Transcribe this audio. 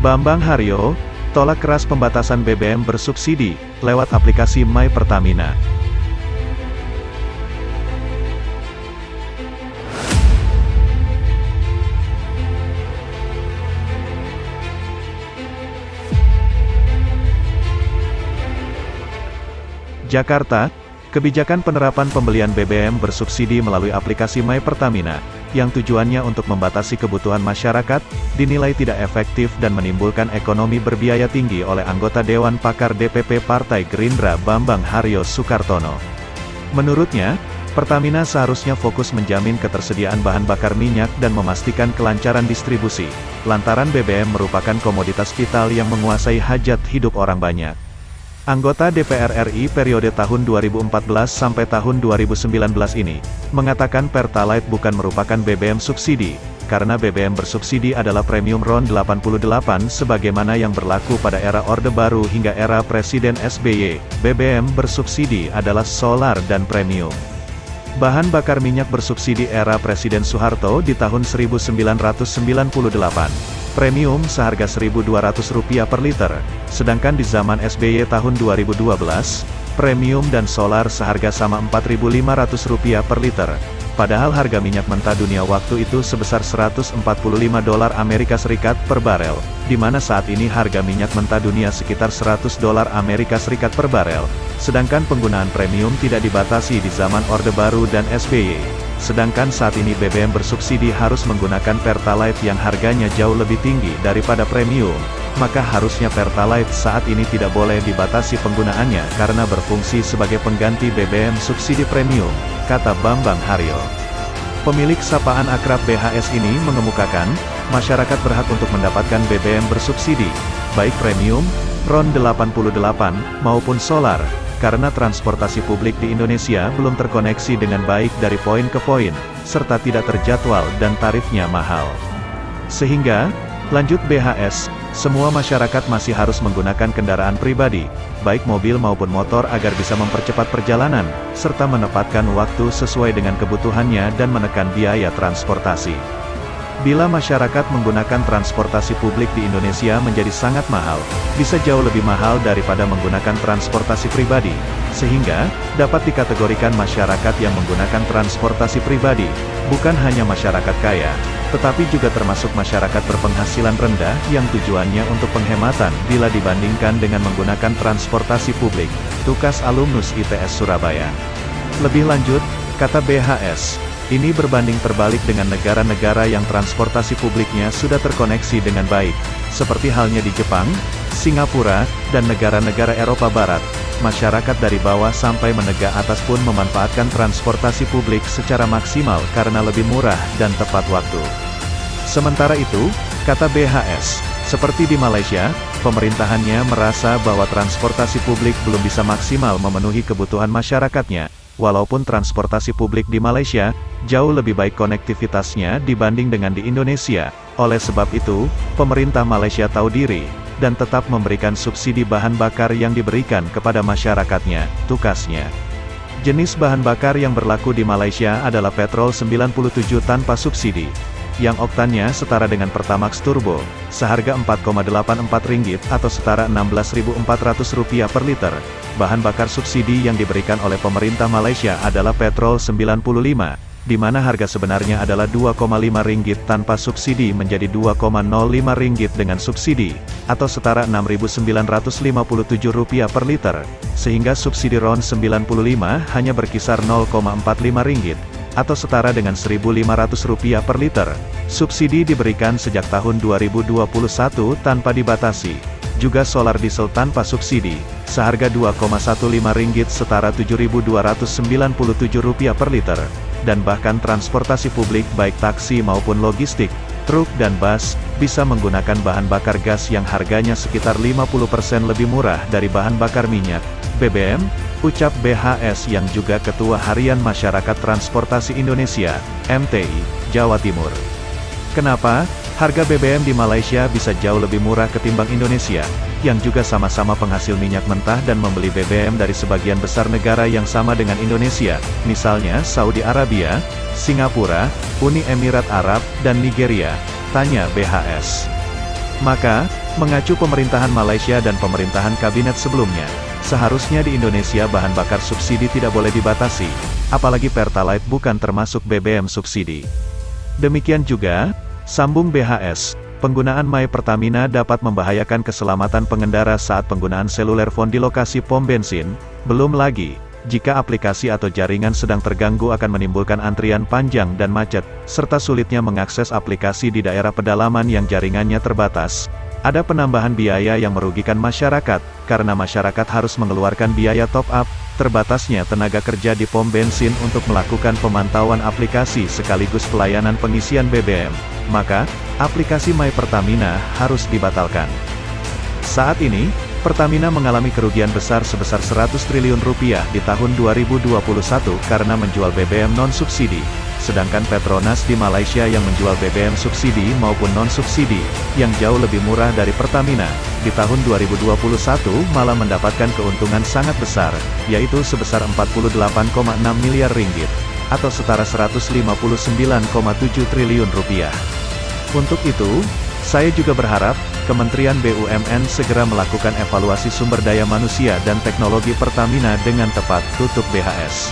Bambang Haryo, tolak keras pembatasan BBM bersubsidi, lewat aplikasi My Pertamina. Jakarta, kebijakan penerapan pembelian BBM bersubsidi melalui aplikasi My Pertamina, yang tujuannya untuk membatasi kebutuhan masyarakat, dinilai tidak efektif dan menimbulkan ekonomi berbiaya tinggi oleh anggota Dewan Pakar DPP Partai Gerindra Bambang Haryo Soekartono. Menurutnya, Pertamina seharusnya fokus menjamin ketersediaan bahan bakar minyak dan memastikan kelancaran distribusi, lantaran BBM merupakan komoditas vital yang menguasai hajat hidup orang banyak. Anggota DPR RI periode tahun 2014 sampai tahun 2019 ini, mengatakan Pertalite bukan merupakan BBM subsidi, karena BBM bersubsidi adalah premium RON 88 sebagaimana yang berlaku pada era Orde Baru hingga era Presiden SBY. BBM bersubsidi adalah solar dan premium. Bahan bakar minyak bersubsidi era Presiden Soeharto di tahun 1998. Premium seharga Rp1.200 per liter, sedangkan di zaman SBY tahun 2012, premium dan solar seharga sama Rp4.500 per liter. Padahal harga minyak mentah dunia waktu itu sebesar $145 Amerika Serikat per barel, di mana saat ini harga minyak mentah dunia sekitar $100 Amerika Serikat per barel, sedangkan penggunaan premium tidak dibatasi di zaman Orde Baru dan SBY. Sedangkan saat ini BBM bersubsidi harus menggunakan Pertalite yang harganya jauh lebih tinggi daripada premium, maka harusnya Pertalite saat ini tidak boleh dibatasi penggunaannya karena berfungsi sebagai pengganti BBM subsidi premium, kata Bambang Haryo. Pemilik sapaan akrab BHS ini mengemukakan, masyarakat berhak untuk mendapatkan BBM bersubsidi, baik premium, RON 88, maupun solar, karena transportasi publik di Indonesia belum terkoneksi dengan baik dari poin ke poin, serta tidak terjadwal dan tarifnya mahal. Sehingga, lanjut BHS, semua masyarakat masih harus menggunakan kendaraan pribadi, baik mobil maupun motor agar bisa mempercepat perjalanan, serta menempatkan waktu sesuai dengan kebutuhannya dan menekan biaya transportasi. Bila masyarakat menggunakan transportasi publik di Indonesia menjadi sangat mahal, bisa jauh lebih mahal daripada menggunakan transportasi pribadi, sehingga dapat dikategorikan masyarakat yang menggunakan transportasi pribadi, bukan hanya masyarakat kaya, tetapi juga termasuk masyarakat berpenghasilan rendah yang tujuannya untuk penghematan bila dibandingkan dengan menggunakan transportasi publik, tukas alumnus ITS Surabaya. Lebih lanjut, kata BHS, ini berbanding terbalik dengan negara-negara yang transportasi publiknya sudah terkoneksi dengan baik, seperti halnya di Jepang, Singapura, dan negara-negara Eropa Barat. Masyarakat dari bawah sampai menegak atas pun memanfaatkan transportasi publik secara maksimal karena lebih murah dan tepat waktu. Sementara itu, kata BHS, seperti di Malaysia, pemerintahannya merasa bahwa transportasi publik belum bisa maksimal memenuhi kebutuhan masyarakatnya. Walaupun transportasi publik di Malaysia jauh lebih baik konektivitasnya dibanding dengan di Indonesia, oleh sebab itu, pemerintah Malaysia tahu diri, dan tetap memberikan subsidi bahan bakar yang diberikan kepada masyarakatnya, tukasnya. Jenis bahan bakar yang berlaku di Malaysia adalah petrol 97 tanpa subsidi, yang oktannya setara dengan Pertamax Turbo, seharga Rp4,84 atau setara Rp16.400 per liter. Bahan bakar subsidi yang diberikan oleh pemerintah Malaysia adalah petrol 95, di mana harga sebenarnya adalah Rp2,5 tanpa subsidi menjadi Rp2,05 dengan subsidi, atau setara Rp6.957 per liter, sehingga subsidi RON 95 hanya berkisar Rp0,45, atau setara dengan Rp1.500 per liter. Subsidi diberikan sejak tahun 2021 tanpa dibatasi. Juga solar diesel tanpa subsidi, seharga Rp2,15 setara Rp7.297 per liter. Dan bahkan transportasi publik baik taksi maupun logistik, truk dan bus, bisa menggunakan bahan bakar gas yang harganya sekitar 50% lebih murah dari bahan bakar minyak, BBM, ucap BHS yang juga Ketua Harian Masyarakat Transportasi Indonesia, MTI, Jawa Timur. Kenapa? Harga BBM di Malaysia bisa jauh lebih murah ketimbang Indonesia, yang juga sama-sama penghasil minyak mentah dan membeli BBM dari sebagian besar negara yang sama dengan Indonesia, misalnya Saudi Arabia, Singapura, Uni Emirat Arab, dan Nigeria, tanya BHS. Maka, Mengacu pemerintahan Malaysia dan pemerintahan kabinet sebelumnya, seharusnya di Indonesia bahan bakar subsidi tidak boleh dibatasi, apalagi Pertalite bukan termasuk BBM subsidi. Demikian juga, sambung BHS, penggunaan My Pertamina dapat membahayakan keselamatan pengendara saat penggunaan seluler phone di lokasi pom bensin, belum lagi, jika aplikasi atau jaringan sedang terganggu akan menimbulkan antrian panjang dan macet, serta sulitnya mengakses aplikasi di daerah pedalaman yang jaringannya terbatas. Ada penambahan biaya yang merugikan masyarakat, karena masyarakat harus mengeluarkan biaya top-up, terbatasnya tenaga kerja di pom bensin untuk melakukan pemantauan aplikasi sekaligus pelayanan pengisian BBM. Maka, aplikasi My Pertamina harus dibatalkan. Saat ini, Pertamina mengalami kerugian besar sebesar 100 triliun rupiah di tahun 2021 karena menjual BBM non-subsidi, sedangkan Petronas di Malaysia yang menjual BBM subsidi maupun non-subsidi, yang jauh lebih murah dari Pertamina, di tahun 2021 malah mendapatkan keuntungan sangat besar, yaitu sebesar 48,6 miliar ringgit, atau setara 159,7 triliun rupiah. Untuk itu, saya juga berharap, Kementerian BUMN segera melakukan evaluasi sumber daya manusia dan teknologi Pertamina dengan tepat, tutup BHS.